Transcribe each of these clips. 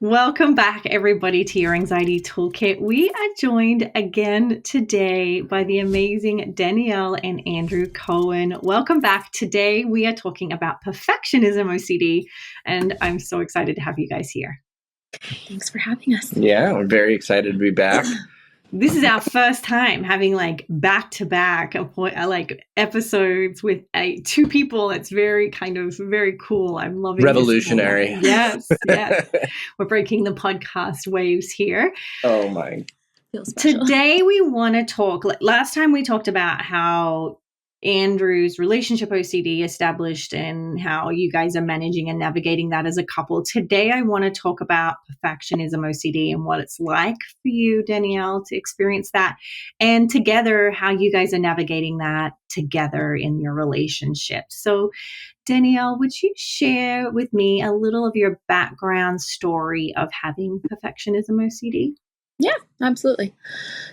Welcome back, everybody, to your Anxiety Toolkit. We are joined again today by the amazing Danielle and Andrew Cohen. Welcome back. Today, we are talking about perfectionism OCD, and I'm so excited to have you guys here. Thanks for having us. Yeah, we're very excited to be back. This is our first time having back-to-back episodes with two people. It's very cool. I'm loving revolutionary. Yes. We're breaking the podcast waves here. Oh my. Feels special. Today we want to talk, last time we talked about how Andrew's relationship OCD established and how you guys are managing and navigating that as a couple. Today, I want to talk about perfectionism OCD and what it's like for you, Danielle, to experience that, and together, how you guys are navigating that together in your relationship. So, Danielle, would you share with me a little of your background story of having perfectionism OCD? Yeah, absolutely.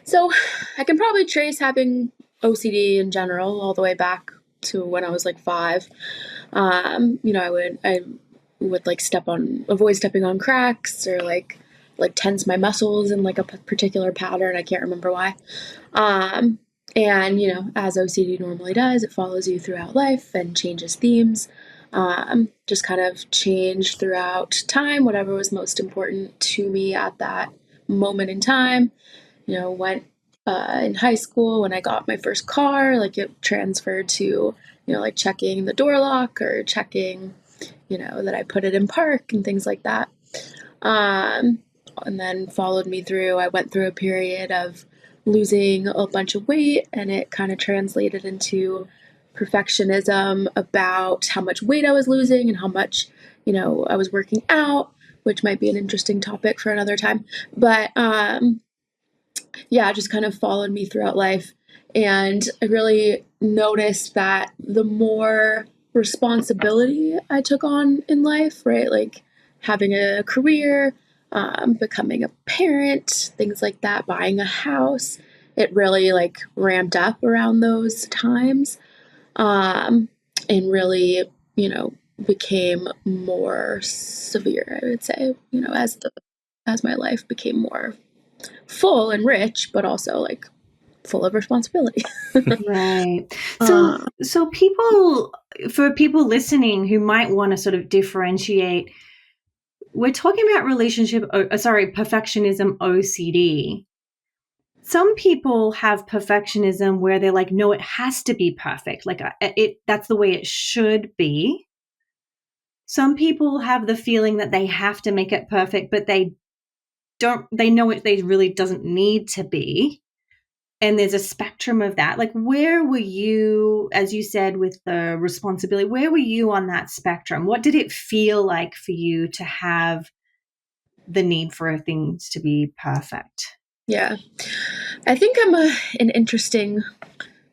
So I can probably trace having OCD in general all the way back to when I was like 5. I would avoid stepping on cracks or like tense my muscles in like a particular pattern. I can't remember why. And as OCD normally does, it follows you throughout life and changes themes. Just kind of changed throughout time, whatever was most important to me at that moment in time. Went in high school when I got my first car, it transferred to, checking the door lock or checking, that I put it in park and things like that. And then followed me through, I went through a period of losing a bunch of weight, and it kind of translated into perfectionism about how much weight I was losing and how much, I was working out, which might be an interesting topic for another time. But just kind of followed me throughout life. And I really noticed that the more responsibility I took on in life, right? Like having a career, becoming a parent, things like that, buying a house, it really ramped up around those times. And really, became more severe, I would say, as my life became more full and rich, but also full of responsibility. Right. So for people listening who might want to sort of differentiate, we're talking about perfectionism OCD. Some people have perfectionism where they're like, no, it has to be perfect. That's the way it should be. Some people have the feeling that they have to make it perfect, but they know it really doesn't need to be. And there's a spectrum of that. Where were you, as you said, with the responsibility, where were you on that spectrum? What did it feel like for you to have the need for things to be perfect? Yeah. I think I'm an interesting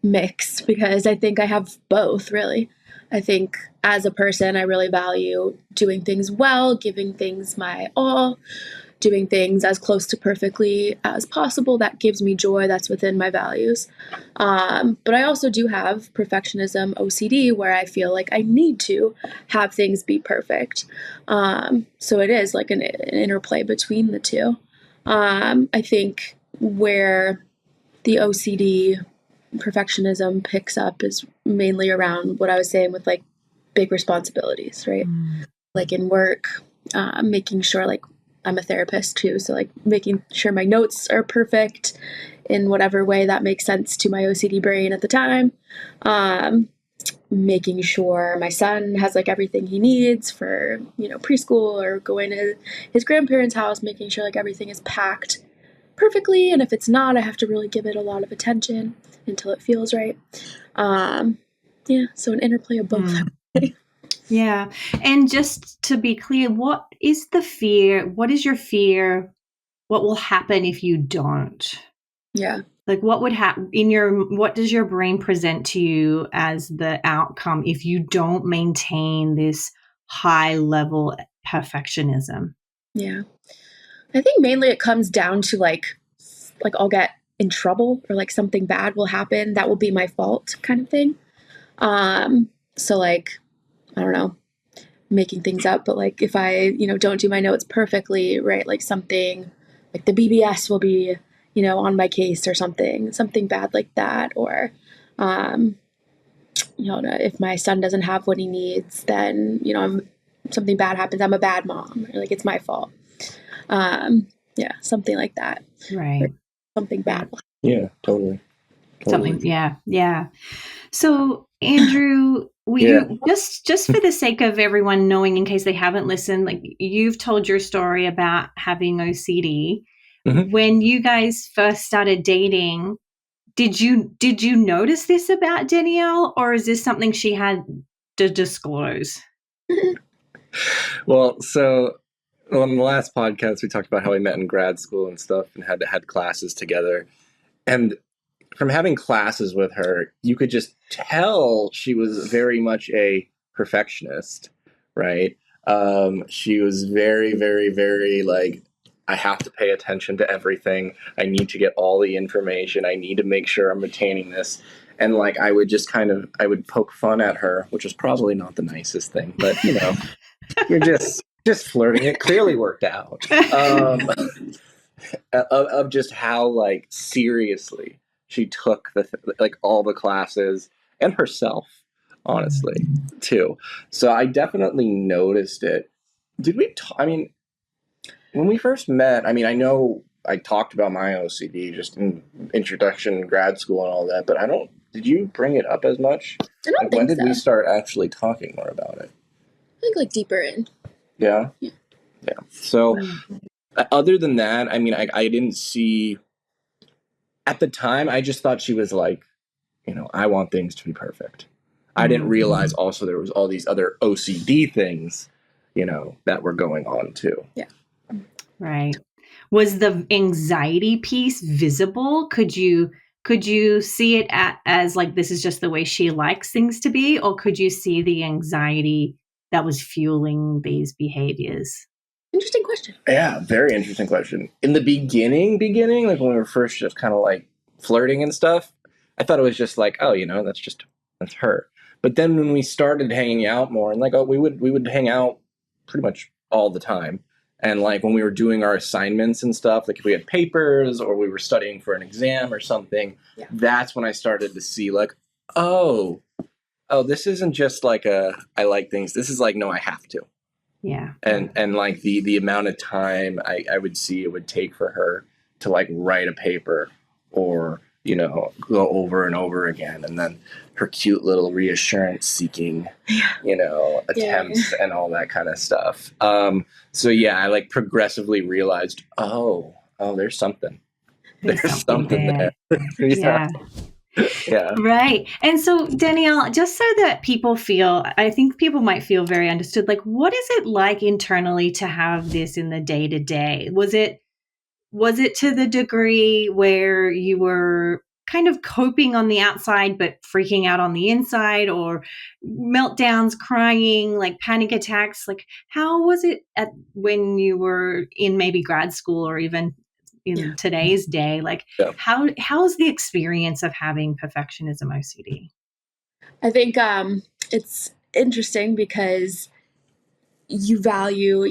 mix because I think I have both, really. I think as a person, I really value doing things well, giving things my all, doing things as close to perfectly as possible. That gives me joy. That's within my values. But I also do have perfectionism OCD where I feel like I need to have things be perfect. So it is like an interplay between the two. I think where the OCD perfectionism picks up is mainly around what I was saying with big responsibilities, right? Like in work, making sure I'm a therapist too. So making sure my notes are perfect in whatever way that makes sense to my OCD brain at the time. Making sure my son has everything he needs for, preschool or going to his grandparents' house, making sure everything is packed perfectly. And if it's not, I have to really give it a lot of attention until it feels right. So an interplay of both. Yeah. And just to be clear, what is the fear? What is your fear? What will happen if you don't? Yeah. What would happen what does your brain present to you as the outcome if you don't maintain this high level perfectionism? Yeah. I think mainly it comes down to I'll get in trouble or something bad will happen that will be my fault kind of thing. So I don't know, making things up, but like if I, don't do my notes perfectly, right, like something like the BBS will be, on my case or something bad like that. Or, if my son doesn't have what he needs, then, something bad happens. I'm a bad mom, or like it's my fault. Yeah, something like that. Right. Something bad. Yeah, totally. Something. Yeah. Yeah. So Andrew, Yeah. you just for the sake of everyone knowing, in case they haven't listened, like you've told your story about having OCD. Mhm. When you guys first started dating, did you notice this about Danielle, or is this something she had to disclose? Well, so on the last podcast, we talked about how we met in grad school and stuff and had classes together. And from having classes with her, you could just tell she was very much a perfectionist, right? She was very, very, very like, I have to pay attention to everything. I need to get all the information. I need to make sure I'm retaining this. And like, I would just I would poke fun at her, which was probably not the nicest thing, but you're just flirting. It clearly worked out. Of just how like seriously she took like all the classes and herself, honestly, too. So I definitely noticed it. Did we? I mean, when we first met, I mean, I know I talked about my OCD just in introduction, grad school, and all that, but I don't. Did you bring it up as much? I don't Like, think when did so. we start actually talking more about it? I think like deeper in. Yeah. Yeah. Yeah. So, other than that, I mean, I didn't see. At the time, I just thought she was like, I want things to be perfect. I didn't realize also there was all these other OCD things, that were going on too. Yeah. Right. Was the anxiety piece visible? Could you see it as like, this is just the way she likes things to be, or could you see the anxiety that was fueling these behaviors? Interesting question. Yeah, very interesting question. In the beginning, like when we were first just kind of like flirting and stuff, I thought it was just like, oh, that's her. But then when we started hanging out more, and like, oh, we would hang out pretty much all the time. And like when we were doing our assignments and stuff, like if we had papers or we were studying for an exam or something, that's when I started to see like, oh, this isn't just like I like things. This is like, no, I have to. Yeah. And like the amount of time I would see it would take for her to like write a paper or go over and over again, and then her cute little reassurance seeking attempts and all that kind of stuff. So yeah, I like progressively realized, oh, there's something there. Yeah. Yeah. Right. And so, Danielle, just so that people feel, I think people might feel very understood, like, what is it like internally to have this in the day to day? Was it to the degree where you were kind of coping on the outside, but freaking out on the inside, or meltdowns, crying, like panic attacks? Like, how was it when you were in maybe grad school or even in today's day? Like, how's the experience of having perfectionism OCD? I think it's interesting because you value,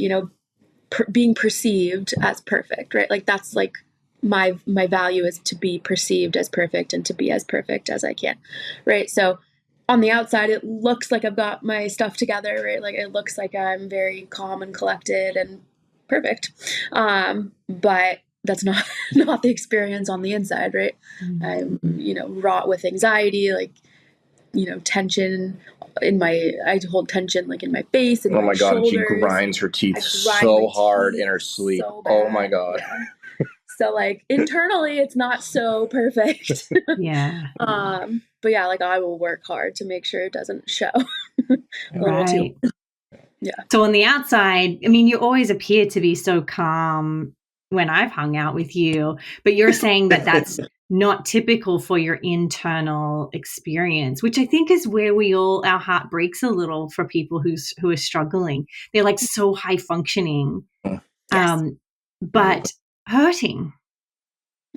being perceived as perfect, right? Like that's like my value is to be perceived as perfect and to be as perfect as I can, right? So on the outside, it looks like I've got my stuff together, right? Like it looks like I'm very calm and collected and perfect, but that's not the experience on the inside, right? I'm wrought with anxiety, like tension I hold tension like in my face and oh my god, and she shoulders. Grinds her teeth so hard in her sleep. So oh my god. Yeah. So like internally it's not so perfect. Yeah. But yeah, like I will work hard to make sure it doesn't show. Right. Yeah. So on the outside, I mean, you always appear to be so calm when I've hung out with you, but you're saying that that's not typical for your internal experience, which I think is where our heart breaks a little for people who are struggling. They're like so high functioning, but hurting.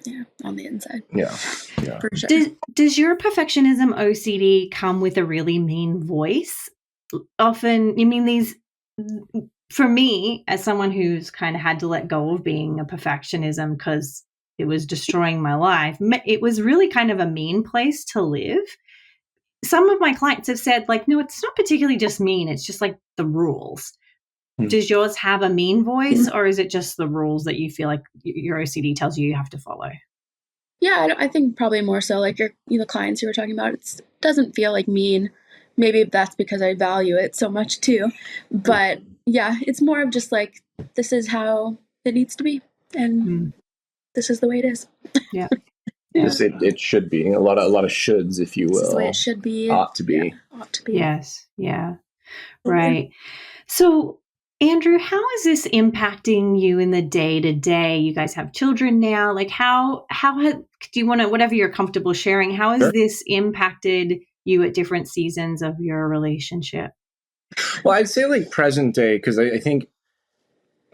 Yeah, on the inside. Yeah. For sure. Does your perfectionism OCD come with a really mean voice? Often, I mean, for me, as someone who's kind of had to let go of being a perfectionism because it was destroying my life, it was really kind of a mean place to live. Some of my clients have said, like, no, it's not particularly just mean, it's just like the rules. Does yours have a mean voice, or is it just the rules that you feel like your OCD tells you have to follow? Yeah, I think probably more so like the clients you were talking about. It doesn't feel like mean. Maybe that's because I value it so much too. But yeah, it's more of just like, this is how it needs to be, and this is the way it is. Yeah. Yes, it should be a lot of shoulds, if you will. This is the way it should be. Ought to be. Yeah, ought to be. Yes. Yeah. Right. So, Andrew, how is this impacting you in the day to day? You guys have children now. Like, how do you want to, whatever you're comfortable sharing, how has this impacted you at different seasons of your relationship? Well, I'd say like present day, because I think,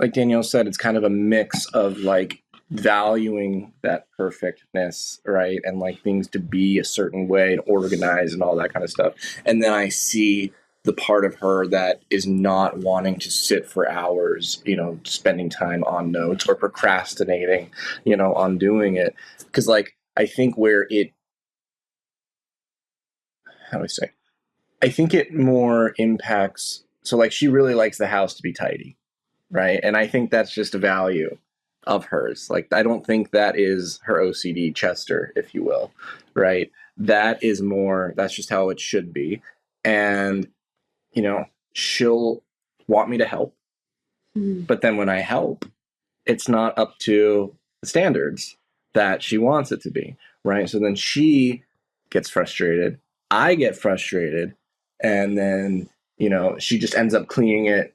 like Danielle said, it's kind of a mix of like valuing that perfectness, right? And like things to be a certain way and organized and all that kind of stuff. And then I see the part of her that is not wanting to sit for hours, spending time on notes or procrastinating, on doing it. Because like, I think how do I say? I think it more impacts. So like, she really likes the house to be tidy. Right. And I think that's just a value of hers. Like, I don't think that is her OCD Chester, if you will. Right. That's just how it should be. And, she'll want me to help. But then when I help, it's not up to the standards that she wants it to be. Right. So then she gets frustrated. I get frustrated. And then, she just ends up cleaning it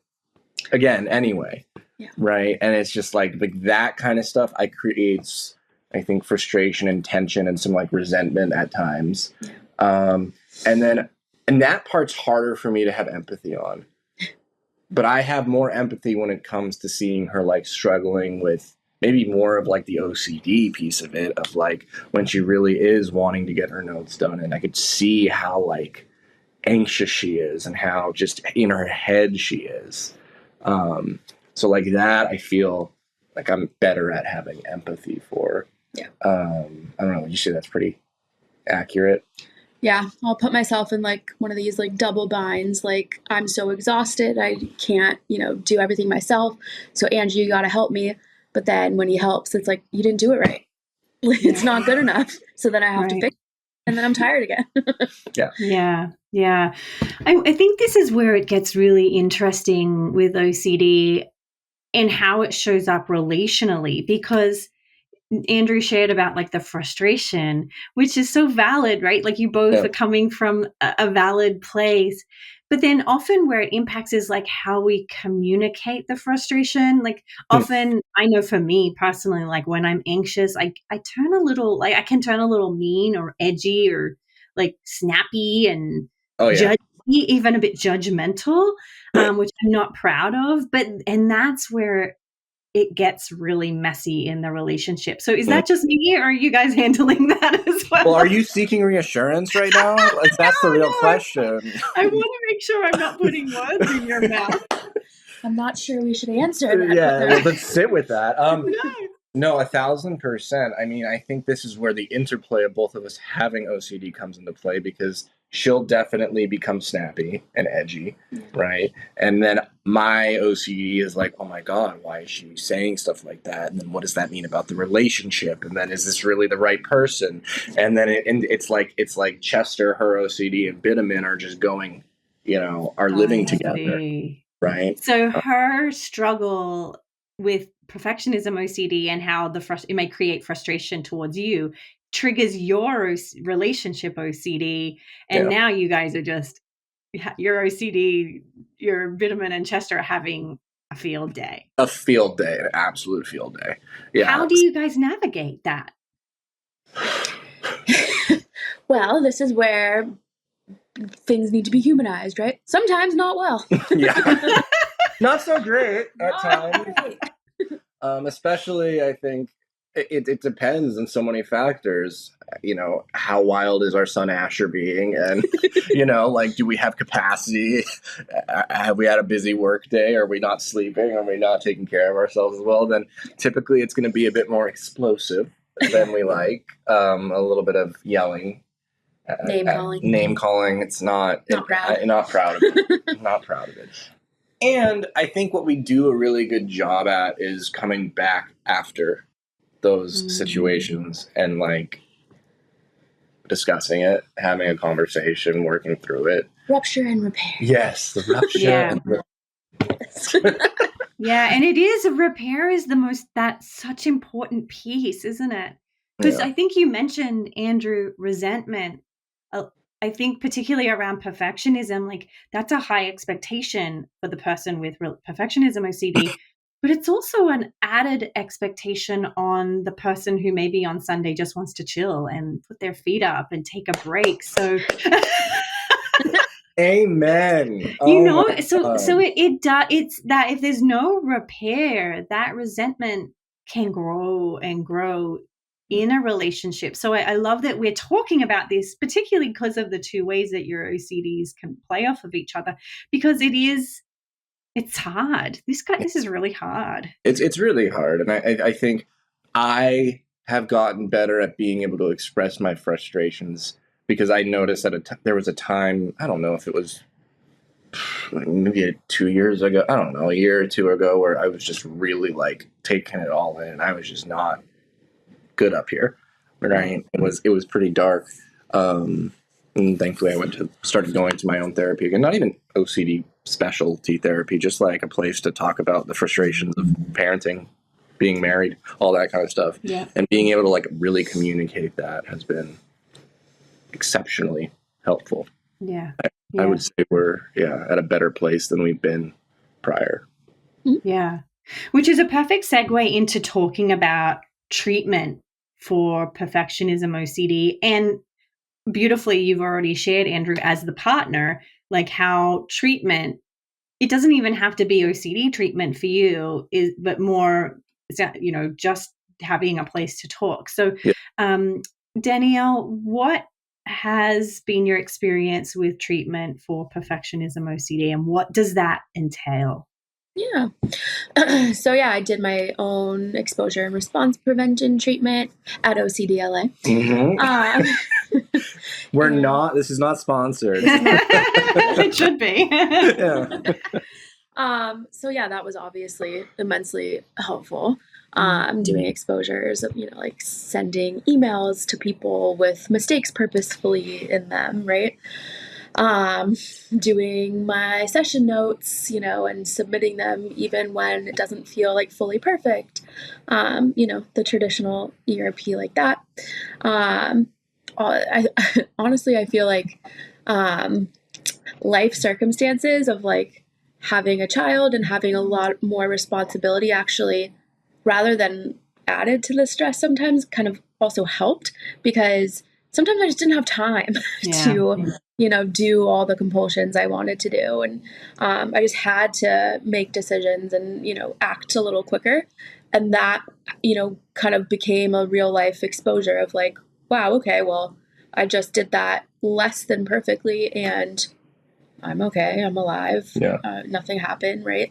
again anyway. Yeah. Right. And it's just like that kind of stuff creates, I think, frustration and tension and some like resentment at times. Yeah. And that part's harder for me to have empathy on. But I have more empathy when it comes to seeing her like struggling with maybe more of like the OCD piece of it, of like when she really is wanting to get her notes done. And I could see how like anxious she is and how just in her head she is. So like that, I feel like I'm better at having empathy for. Yeah. I don't know. Would you say that's pretty accurate? Yeah, I'll put myself in like one of these like double binds. Like, I'm so exhausted, I can't, do everything myself. So Andrew, you got to help me. But then when he helps, it's like, you didn't do it right. It's not good enough. So then I have to fix it. And then I'm tired again. Yeah. I think this is where it gets really interesting with OCD and how it shows up relationally, because Andrew shared about like the frustration, which is so valid, right? Like, you both are coming from a valid place. But then often where it impacts is like how we communicate the frustration. Like, often, I know for me personally, like when I'm anxious, I turn a little, like I can turn a little mean or edgy or like snappy and judgy, even a bit judgmental, which I'm not proud of. And that's where it gets really messy in the relationship. So is that just me, or are you guys handling that as well? Well, are you seeking reassurance right now? That's the real question. I want to make sure I'm not putting words in your mouth. I'm not sure we should answer that. Yeah, let's sit with that. No, 1,000%. I mean, I think this is where the interplay of both of us having OCD comes into play, because she'll definitely become snappy and edgy, right? And then my OCD is like, oh my God, why is she saying stuff like that? And then what does that mean about the relationship? And then is this really the right person? And then it's like Chester, her OCD, and Bitterman are just going, are living together, right? So her struggle with perfectionism OCD and how it may create frustration towards you triggers your relationship OCD, and now you guys are just, your OCD, your Vitamin and Chester are having a field day. A field day, an absolute field day. Yeah. How do you guys navigate that? Well, this is where things need to be humanized, right? Sometimes not well. Yeah. Not so great at times. Especially, I think, it depends on so many factors. You know, how wild is our son Asher being? And, you know, like, do we have capacity? Have we had a busy work day? Are we not sleeping? Are we not taking care of ourselves as well? Then typically it's going to be a bit more explosive than we like. A little bit of yelling. Name calling. It's not proud. Not proud of it. Not proud of it. And I think what we do a really good job at is coming back after those situations and like discussing it, having a conversation, working through it. Rupture and repair. Yes, the rupture and Yeah, and it is, repair is that's such important piece, isn't it? Because I think you mentioned, Andrew, resentment. I think particularly around perfectionism, like that's a high expectation for the person with perfectionism OCD, but it's also an added expectation on the person who maybe on Sunday just wants to chill and put their feet up and take a break. So amen. You know, so it's that if there's no repair, that resentment can grow and grow in a relationship. So I love that we're talking about this, particularly because of the two ways that your OCDs can play off of each other, because it's hard. This is really hard. It's really hard. And I think I have gotten better at being able to express my frustrations, because I noticed that there was a time, I don't know if it was maybe 2 years ago, I don't know, a year or two ago, where I was just really like taking it all in. I was just not good up here, right? It was pretty dark. And thankfully I started going to my own therapy again, not even OCD specialty therapy, just like a place to talk about the frustrations of parenting, being married, all that kind of stuff. Yeah. And being able to like really communicate that has been exceptionally helpful. Yeah. I would say we're at a better place than we've been prior. Yeah. Which is a perfect segue into talking about treatment for perfectionism OCD. And beautifully, you've already shared, Andrew, as the partner, like how treatment, it doesn't even have to be OCD treatment for you, but more, you know, just having a place to talk. So, Danielle, what has been your experience with treatment for perfectionism OCD, and what does that entail? Yeah. So I did my own exposure and response prevention treatment at OCDLA. This is not sponsored. It should be. That was obviously immensely helpful. Doing exposures of, like sending emails to people with mistakes purposefully in them, right? Doing my session notes, and submitting them even when it doesn't feel like fully perfect. The traditional ERP like that. Honestly, I feel like life circumstances of like having a child and having a lot more responsibility actually, rather than added to the stress, sometimes kind of also helped, because sometimes I just didn't have time to do all the compulsions I wanted to do. And I just had to make decisions and, act a little quicker. And that, kind of became a real life exposure of like, wow, okay, well, I just did that less than perfectly and I'm okay. I'm alive. Yeah. Nothing happened, right?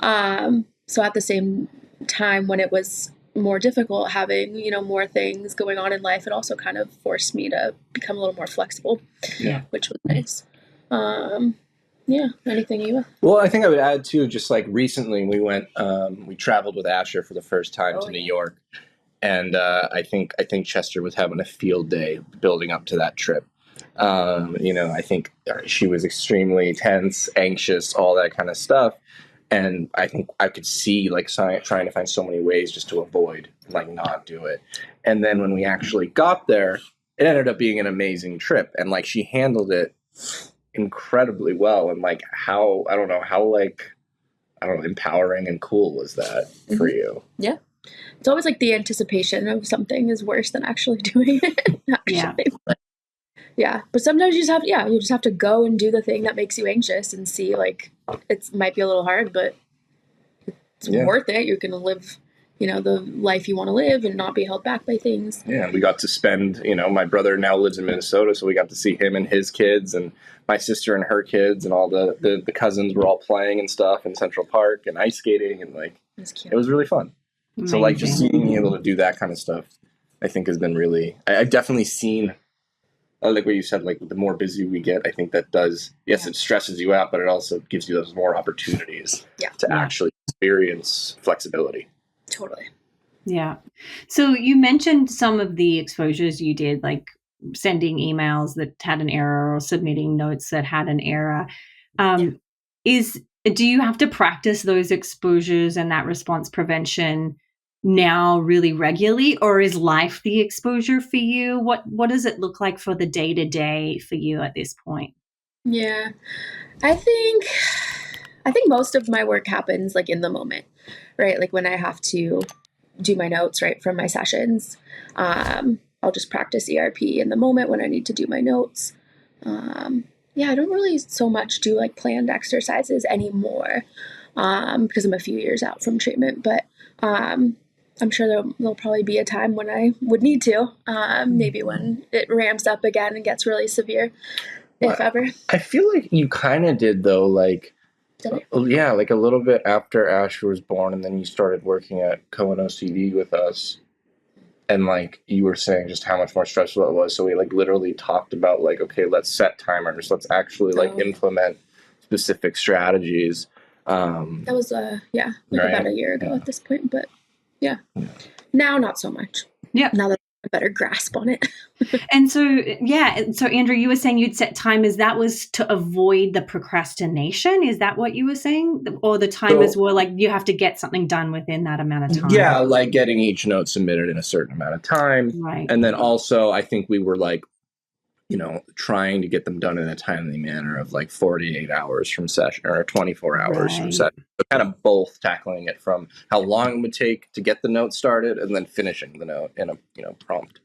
So at the same time, when it was more difficult, having, more things going on in life, it also kind of forced me to become a little more flexible, which was nice. Anything you? Well, I think I would add too, just like recently we traveled with Asher for the first time to New York. And I think Chester was having a field day building up to that trip. I think she was extremely tense, anxious, all that kind of stuff. And I think I could see like trying to find so many ways just to avoid, like not do it. And then when we actually got there, it ended up being an amazing trip. And like she handled it incredibly well. And like how empowering and cool was that for you? Yeah. It's always like the anticipation of something is worse than actually doing it. But sometimes you just have to go and do the thing that makes you anxious and see, like, it might be a little hard, but it's worth it. You're going to live, the life you want to live and not be held back by things. Yeah, we got to spend, my brother now lives in Minnesota, so we got to see him and his kids and my sister and her kids and all the cousins were all playing and stuff in Central Park and ice skating and it was really fun. Amazing. So just being able to do that kind of stuff, I think has been really, I've definitely seen, like what you said, like the more busy we get, I think that does, yes, it stresses you out, but it also gives you those more opportunities to actually experience flexibility. Totally. Yeah. So you mentioned some of the exposures you did, like sending emails that had an error or submitting notes that had an error. Do you have to practice those exposures and that response prevention now really regularly, or is life the exposure for you? What does it look like for the day-to-day for you at this point? Yeah. I think most of my work happens like in the moment, right? Like when I have to do my notes, right, from my sessions. I'll just practice ERP in the moment when I need to do my notes. I don't really so much do like planned exercises anymore because I'm a few years out from treatment, but I'm sure there'll probably be a time when I would need to, maybe when it ramps up again and gets really severe, if ever. I feel like you kind of did though, like, yeah, like a little bit after Asher was born, and then you started working at Cohen OCD with us, and like you were saying just how much more stressful it was. So we like literally talked about like, okay, let's set timers, let's actually like implement specific strategies. That was about a year ago at this point, but now not so much. Yeah. Now that I have a better grasp on it. And so, Andrew, you were saying you'd set timers. That was to avoid the procrastination. Is that what you were saying? Or the timers were like, you have to get something done within that amount of time? Yeah, like getting each note submitted in a certain amount of time. Right. And then also, I think we were like, trying to get them done in a timely manner of like 48 hours from session or 24 hours from session. So kind of both tackling it from how long it would take to get the note started and then finishing the note in a prompt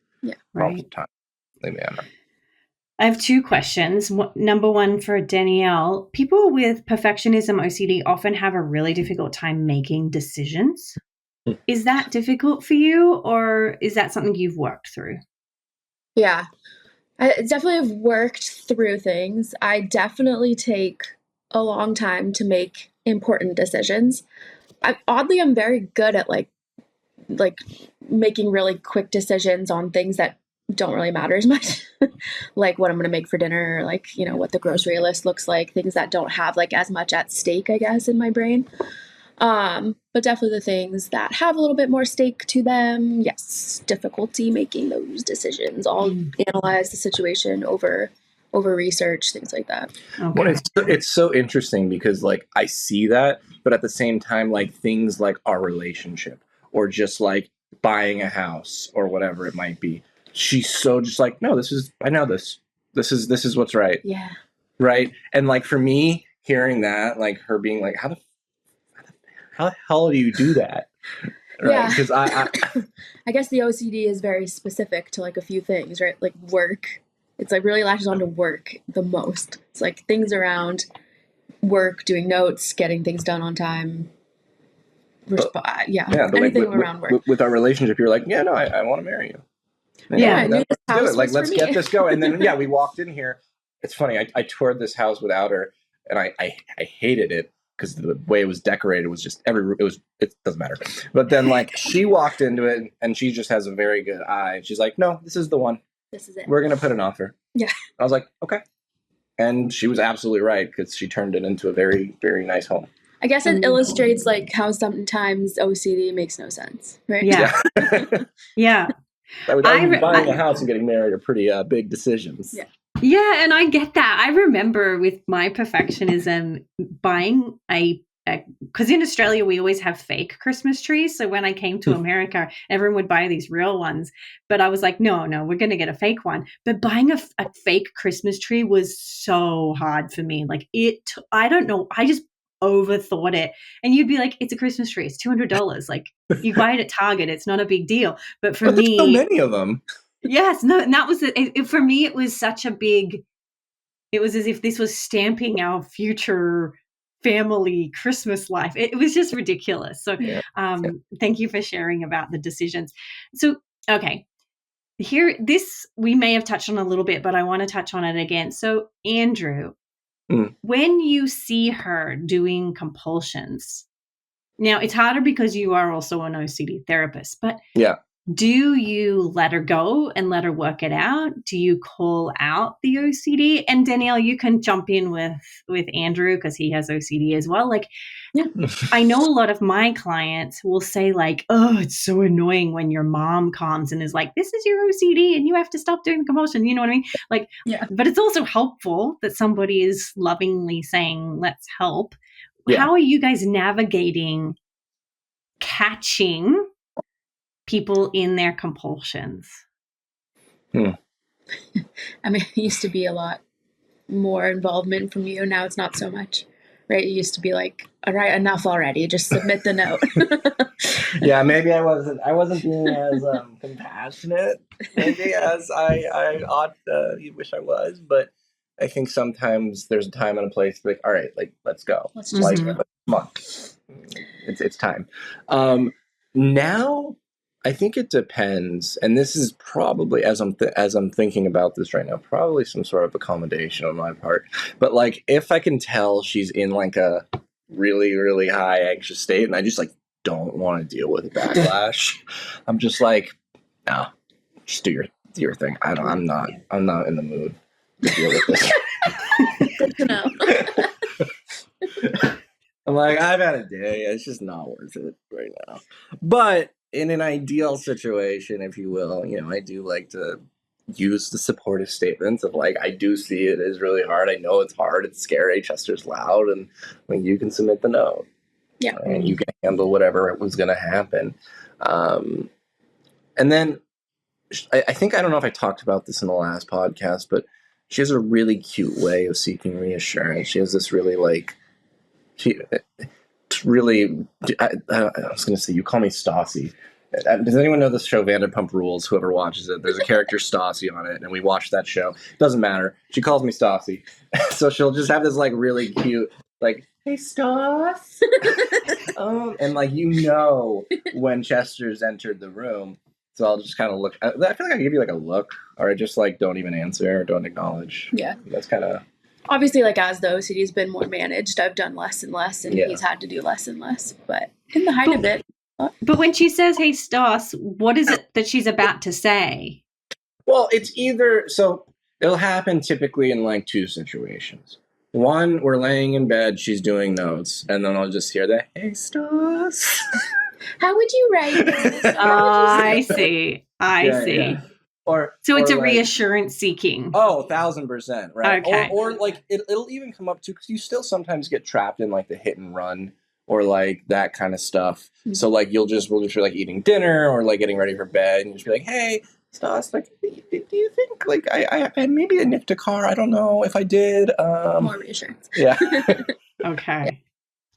timely manner. I have two questions. Number one for Danielle. People with perfectionism OCD often have a really difficult time making decisions. Is that difficult for you, or is that something you've worked through? Yeah. I definitely have worked through things. I definitely take a long time to make important decisions. I'm very good at like making really quick decisions on things that don't really matter as much, like what I'm going to make for dinner, or like, what the grocery list looks like, things that don't have like as much at stake, I guess, in my brain. But definitely the things that have a little bit more stake to them, yes, difficulty making those decisions. I'll analyze the situation over research, things like that. Okay. Well, it's so interesting because like I see that, but at the same time, like things like our relationship or just like buying a house or whatever it might be, she's so just like, no, I know this is what's right. Yeah. Right. And like for me, hearing that, like her being like, how the hell do you do that? Right? Yeah. Because I guess the OCD is very specific to like a few things, right? Like work. It's like really latches onto work the most. It's like things around work, doing notes, getting things done on time. Anything around work. With our relationship, you're like, yeah, no, I want to marry you. I knew this house was like, for let's me. get this going. And then we walked in here. It's funny. I toured this house without her, and I hated it because the way it was decorated was just it doesn't matter. But then like she walked into it, and she just has a very good eye. She's like, no, this is the one. This is it. We're gonna put an offer. Yeah. I was like, okay. And she was absolutely right because she turned it into a very, very nice home. I guess it illustrates like how sometimes OCD makes no sense, right? Yeah. Yeah. Buying a house and getting married are pretty big decisions. Yeah. Yeah, and I get that. I remember with my perfectionism buying because in Australia we always have fake Christmas trees. So when I came to America, everyone would buy these real ones. But I was like, no, we're going to get a fake one. But buying a fake Christmas tree was so hard for me. Like I don't know. I just overthought it. And you'd be like, it's a Christmas tree. It's $200. Like you buy it at Target. It's not a big deal. But for me, there's so many of them. Yes, no, and that was for me. It was such a big. It was as if this was stamping our future family Christmas life. It was just ridiculous. So Yeah. thank you for sharing about the decisions. So, okay. Here, this we may have touched on a little bit, but I want to touch on it again. So, Andrew, when you see her doing compulsions, now it's harder because you are also an OCD therapist, but Yeah. do you let her go and let her work it out? Do you call out the OCD? And Danielle, you can jump in with Andrew because he has OCD as well. Like, I know a lot of my clients will say like, oh, it's so annoying when your mom comes and is like, this is your OCD and you have to stop doing the compulsion. You know what I mean? Like, but it's also helpful that somebody is lovingly saying, let's help. Yeah. How are you guys navigating catching people in their compulsions? I mean, it used to be a lot more involvement from you. Now it's not so much, right? It used to be like, all right, enough already. Just submit the note. Yeah, maybe I wasn't being as compassionate maybe as I ought you wish I was, but I think sometimes there's a time and a place to be like, all right, like let's go. Let's Like just come on. It's time. Now I think it depends, and this is probably as I'm thinking about this right now, probably some sort of accommodation on my part. But like if I can tell she's in like a really, really high anxious state and I just like don't want to deal with backlash, I'm just like, no, just do your thing. I'm not in the mood to deal with this. Good to know. I'm like, I've had a day. It's just not worth it right now. But in an ideal situation, if you will, I do like to use the supportive statements of like, I do see it is really hard. I know it's hard. It's scary. Chester's loud. And you can submit the note. Yeah. And you can handle whatever was going to happen. And then I think, I don't know if I talked about this in the last podcast, but she has a really cute way of seeking reassurance. She has this really it's really, I was going to say, you call me Stassi. Does anyone know the show Vanderpump Rules? Whoever watches it, there's a character Stassi on it, and we watched that show. Doesn't matter. She calls me Stassi. So she'll just have this like really cute, like, hey Stas. And like, when Chester's entered the room. So I'll just kind of look. I feel like I give you like a look, or I just like don't even answer or don't acknowledge. Yeah. That's kind of. Obviously, like as the OCD has been more managed, I've done less and less, and he's had to do less and less. But in the height of it. But when she says, hey, Stas, what is it that she's about to say? Well, it's it'll happen typically in like two situations. One, we're laying in bed, she's doing notes, and then I'll just hear that, hey, Stas. How would you write this? I see. I see. Yeah. So it's a reassurance seeking. Oh, 1,000%, right? Okay. Or like it'll even come up to, because you still sometimes get trapped in like the hit and run or like that kind of stuff. Mm-hmm. So like we'll just be like eating dinner or like getting ready for bed, and you just be like, hey, Stas, like, do you think like I maybe I nicked a car? I don't know if I did. More reassurance. Yeah. Okay. Yeah.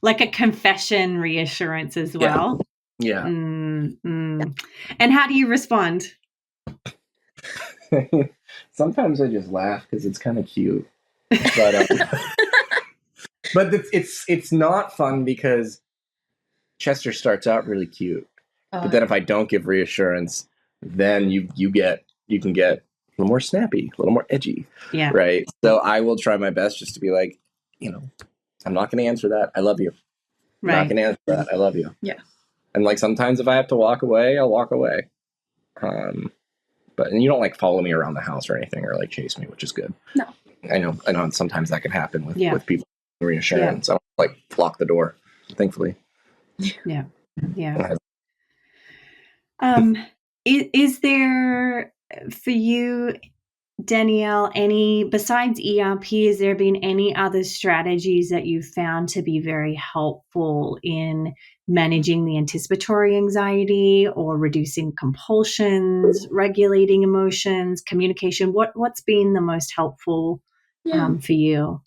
Like a confession reassurance as well. Yeah. And how do you respond? Sometimes I just laugh because it's kind of cute, but but it's not fun because Chester starts out really cute, but then if I don't give reassurance, then you can get a little more snappy, a little more edgy, right? So I will try my best just to be like, I'm not going to answer that. I love you. Right. I'm not going to answer that. I love you. Yeah. And like sometimes if I have to walk away, I'll walk away. But you don't like follow me around the house or anything or like chase me, which is good. No. I know sometimes that can happen with people reassurance. I don't like lock the door, thankfully. Yeah. Yeah. Is there for you, Danielle, besides ERP, has there been any other strategies that you've found to be very helpful in managing the anticipatory anxiety or reducing compulsions, regulating emotions, communication? What's been the most helpful for you?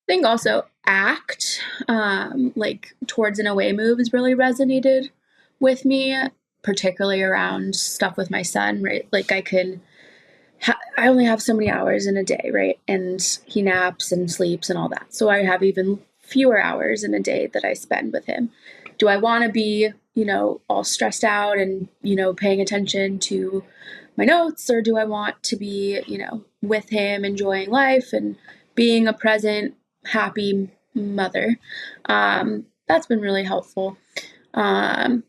I think also ACT, like towards an away move has really resonated with me, particularly around stuff with my son, right? Like I only have so many hours in a day, right? And he naps and sleeps and all that. So I have even fewer hours in a day that I spend with him? Do I want to be, all stressed out and, paying attention to my notes, or do I want to be, with him, enjoying life and being a present, happy mother? That's been really helpful. And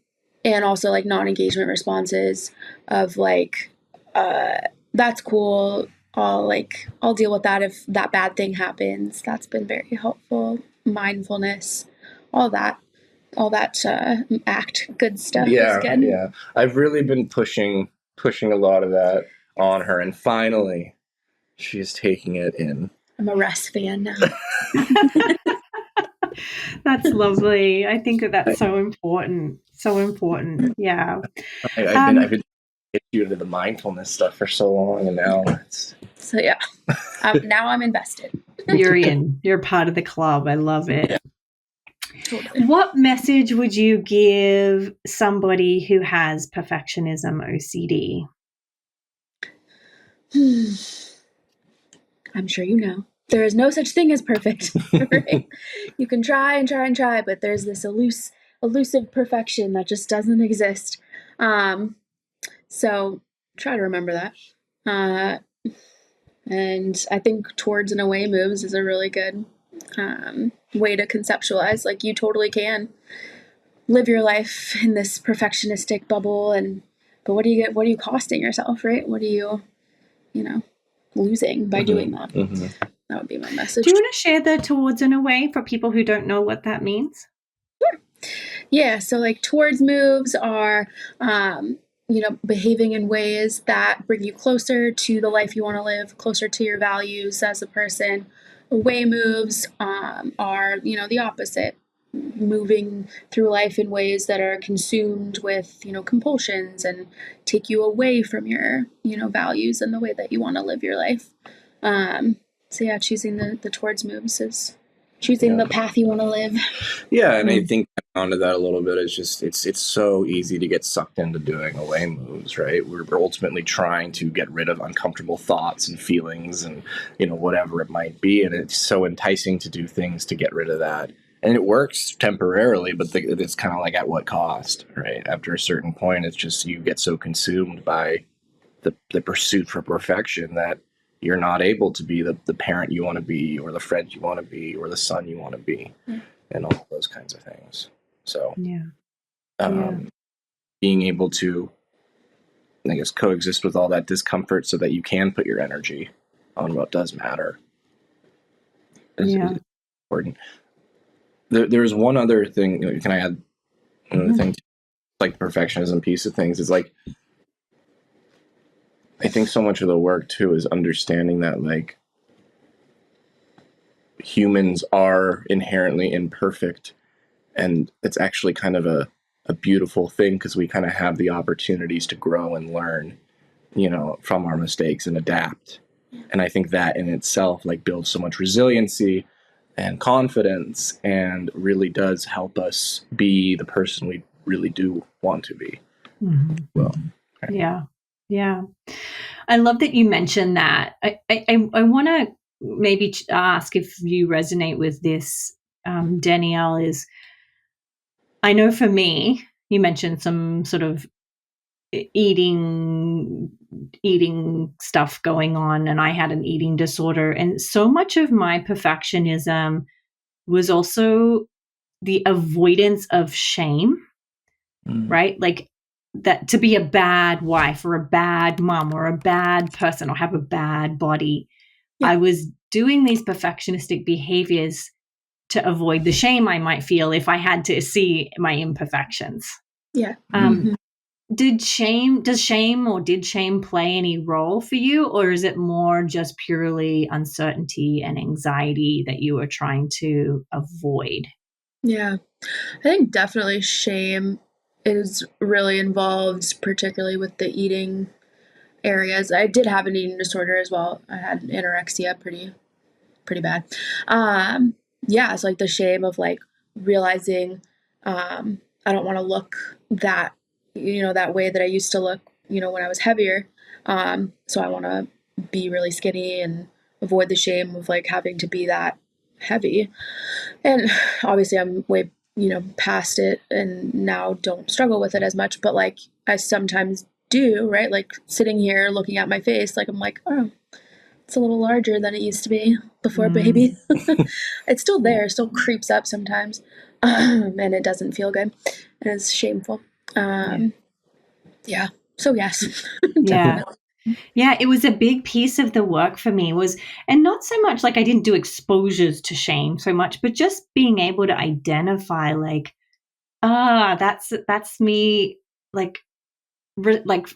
also like non-engagement responses of like, that's cool. I'll deal with that if that bad thing happens. That's been very helpful. Mindfulness, all that, act good stuff is good. Yeah. I've really been pushing a lot of that on her, and finally she's taking it in. I'm a Russ fan now. That's lovely. I think that's so important. So important. Yeah. I've been you to the mindfulness stuff for so long, and now it's so yeah. Now I'm invested. You're in. You're part of the club. I love it. Yeah. Totally. What message would you give somebody who has perfectionism OCD? I'm sure you know. There is no such thing as perfect. Right? You can try and try and try, but there's this elusive perfection that just doesn't exist. So try to remember that. And I think towards and away moves is a really good way to conceptualize. Like, you totally can live your life in this perfectionistic bubble, but what do you get? What are you costing yourself, right? What are you, losing by doing that? Mm-hmm. That would be my message. Do you want to share the towards and away for people who don't know what that means? Sure. Yeah. So like towards moves are, behaving in ways that bring you closer to the life you want to live, closer to your values as a person. Away moves are, the opposite, moving through life in ways that are consumed with, compulsions and take you away from your, values and the way that you want to live your life. So yeah, choosing the towards moves is choosing the path you want to live. Yeah, and I think onto that a little bit is just it's so easy to get sucked into doing away moves, right? We're ultimately trying to get rid of uncomfortable thoughts and feelings and whatever it might be, and it's so enticing to do things to get rid of that. And it works temporarily, but it's kind of like at what cost, right? After a certain point, it's just you get so consumed by the pursuit for perfection that you're not able to be the parent you want to be, or the friend you want to be, or the son you want to be, and all those kinds of things. So, being able to, I guess, coexist with all that discomfort so that you can put your energy on what does matter is important. There's one other thing. Can I add another thing? Like the perfectionism piece of things is like, I think so much of the work too is understanding that like humans are inherently imperfect, and it's actually kind of a beautiful thing because we kind of have the opportunities to grow and learn, from our mistakes and adapt. And I think that in itself like builds so much resiliency and confidence, and really does help us be the person we really do want to be. Well, yeah. I love that you mentioned that. I want to maybe ask if you resonate with this, Danielle. Is I know for me, you mentioned some sort of eating stuff going on, and I had an eating disorder, and so much of my perfectionism was also the avoidance of shame, right? Like that, to be a bad wife or a bad mom or a bad person or have a bad body. I was doing these perfectionistic behaviors to avoid the shame I might feel if I had to see my imperfections. Yeah. Did shame play any role for you, or is it more just purely uncertainty and anxiety that you were trying to avoid? Yeah, I think definitely shame is really involved, particularly with the eating areas. I did have an eating disorder as well. I had anorexia pretty bad. It's like the shame of like realizing I don't want to look that that way that I used to look, when I was heavier. So I want to be really skinny and avoid the shame of like having to be that heavy. And obviously I'm way, past it and now don't struggle with it as much, but like I sometimes do, right? Like sitting here looking at my face, like I'm like, oh, it's a little larger than it used to be before baby. It's still there, still creeps up sometimes. And it doesn't feel good. And it's shameful. Yeah. So yes, Yeah. definitely. Yeah, it was a big piece of the work for me was, and not so much like I didn't do exposures to shame so much, but just being able to identify like, that's me, like, like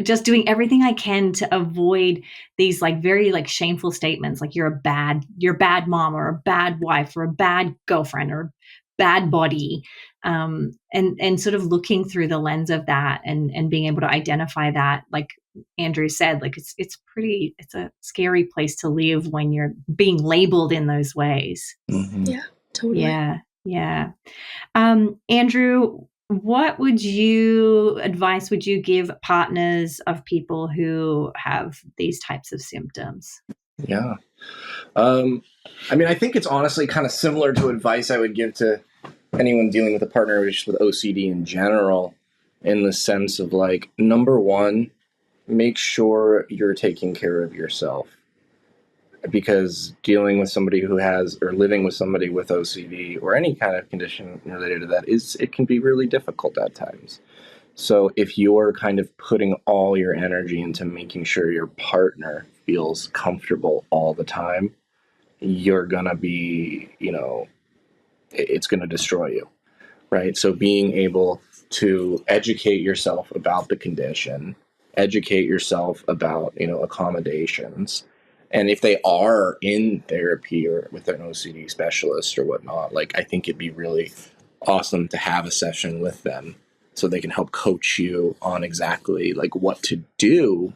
just doing everything I can to avoid these like very like shameful statements, like you're a bad mom or a bad wife or a bad girlfriend or a bad body, and sort of looking through the lens of that and being able to identify that, like Andrew said, like it's a scary place to live when you're being labeled in those ways. Mm-hmm. Yeah, totally. Yeah. Andrew, what advice would you give partners of people who have these types of symptoms? Yeah. I mean, I think it's honestly kind of similar to advice I would give to anyone dealing with a partner with OCD in general, in the sense of like, number one, make sure you're taking care of yourself. Because dealing with somebody who has, or living with somebody with OCD or any kind of condition related to that, it can be really difficult at times. So if you're kind of putting all your energy into making sure your partner feels comfortable all the time, you're going to be, it's going to destroy you, right? So being able to educate yourself about the condition, educate yourself about, accommodations. And if they are in therapy or with an OCD specialist or whatnot, like I think it'd be really awesome to have a session with them so they can help coach you on exactly like what to do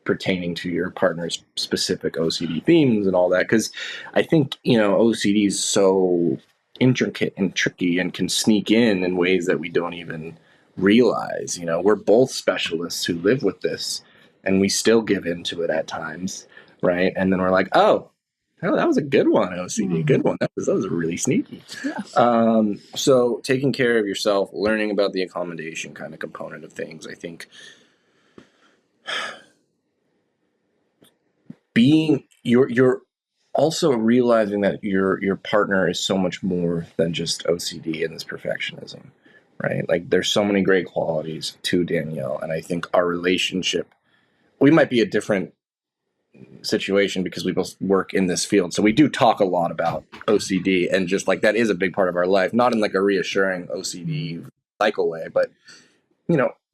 pertaining to your partner's specific OCD themes and all that. Because I think, OCD is so intricate and tricky and can sneak in ways that we don't even realize. We're both specialists who live with this and we still give into it at times, right? And then we're like, oh, that was a good one, OCD, good one. That was really sneaky. So taking care of yourself, learning about the accommodation kind of component of things, I think you're also realizing that your partner is so much more than just OCD and this perfectionism, right? Like there's so many great qualities to Danielle, and I think our relationship, we might be a different situation because we both work in this field, so we do talk a lot about OCD, and just like that is a big part of our life, not in like a reassuring OCD cycle way, but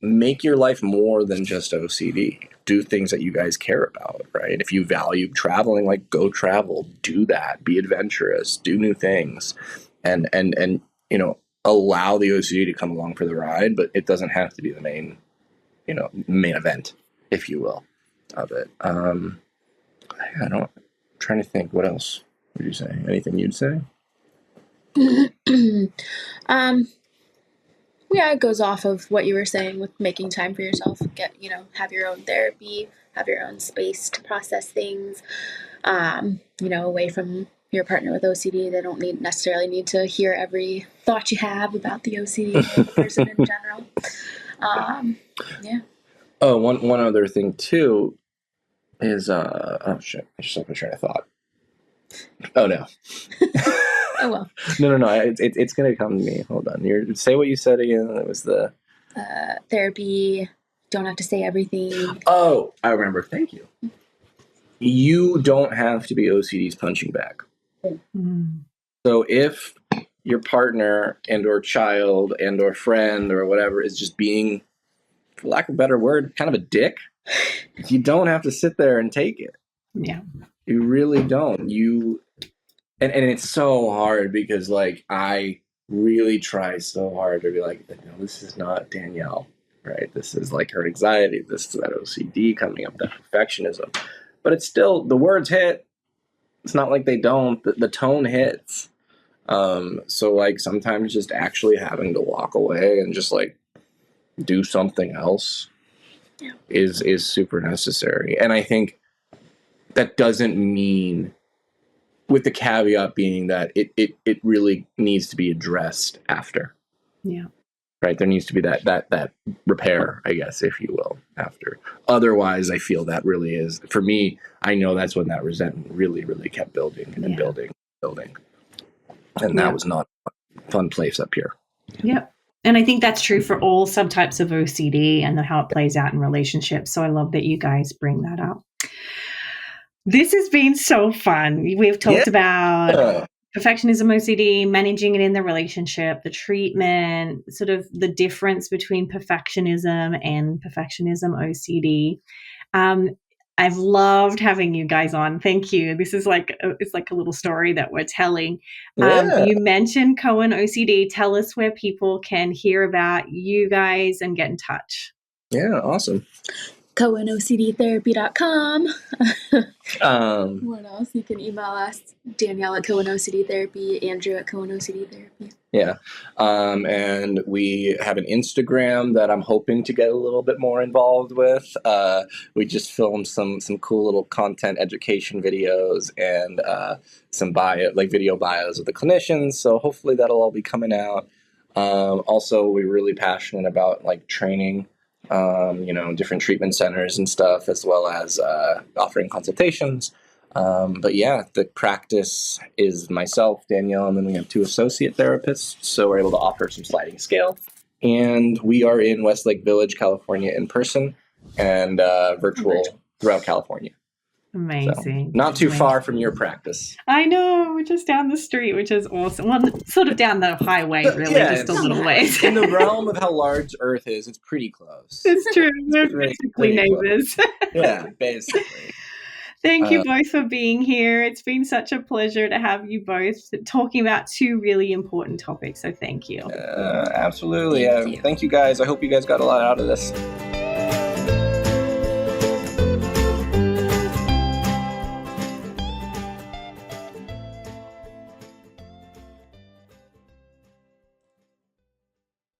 make your life more than just OCD. Do things that you guys care about, right? If you value traveling, like go travel, do that, be adventurous, do new things, and allow the OCD to come along for the ride, but it doesn't have to be the main event, if you will, of it. I don't. I'm trying to think. What else would you say? Anything you'd say? um, yeah, it goes off of what you were saying with making time for yourself. Have your own therapy, have your own space to process things. Away from your partner with OCD, they don't necessarily need to hear every thought you have about the OCD or the person in general. Yeah. Oh, one other thing too is oh shit, I just lost my train of thought. Oh no. Oh well. No. It's gonna come to me. Hold on. Say what you said again. It was the therapy. Don't have to say everything. Oh, I remember. Thank you. You don't have to be OCD's punching bag. So if your partner and or child and or friend or whatever is just being, for lack of a better word, kind of a dick, you don't have to sit there and take it. Yeah. You really don't. And it's so hard because like I really try so hard to be like, this is not Danielle, right? This is like her anxiety. This is that OCD coming up, that perfectionism. But it's still, the words hit. It's not like they don't. The tone hits. So like sometimes just actually having to walk away and just like do something else is super necessary. And I think that doesn't mean with the caveat being that it really needs to be addressed after. Yeah. Right. There needs to be that repair, I guess, if you will, after. Otherwise, I feel that really is, for me, I know that's when that resentment really, really kept building and building. And that was not a fun place up here. Yep. And I think that's true for all subtypes of OCD and how it plays out in relationships. So I love that you guys bring that up. This has been so fun. We've talked about perfectionism OCD, managing it in the relationship, the treatment, sort of the difference between perfectionism and perfectionism OCD. I've loved having you guys on. Thank you. This is it's like a little story that we're telling. You mentioned Cohen OCD. Tell us where people can hear about you guys and get in touch. Yeah, awesome. CohenOCDtherapy.com. What else? You can email us, Danielle at Cohen OCD Therapy, Andrew at Cohen OCD Therapy. Yeah. And we have an Instagram that I'm hoping to get a little bit more involved with. We just filmed some cool little content education videos and some video bios of the clinicians. So hopefully that'll all be coming out. Also, we're really passionate about like training, different treatment centers and stuff, as well as offering consultations. But yeah, the practice is myself, Danielle, and then we have 2 associate therapists. So we're able to offer some sliding scale. And we are in Westlake Village, California in person and virtual throughout California. Amazing. So, not too far from your practice. I know, we're just down the street, which is awesome. Well, sort of down the highway, really, just a little ways. In the realm of how large Earth is, it's pretty close. It's true. We're basically neighbors. Yeah, basically. Thank you both for being here. It's been such a pleasure to have you both talking about 2 really important topics. So thank you. Absolutely. Thank you guys. I hope you guys got a lot out of this.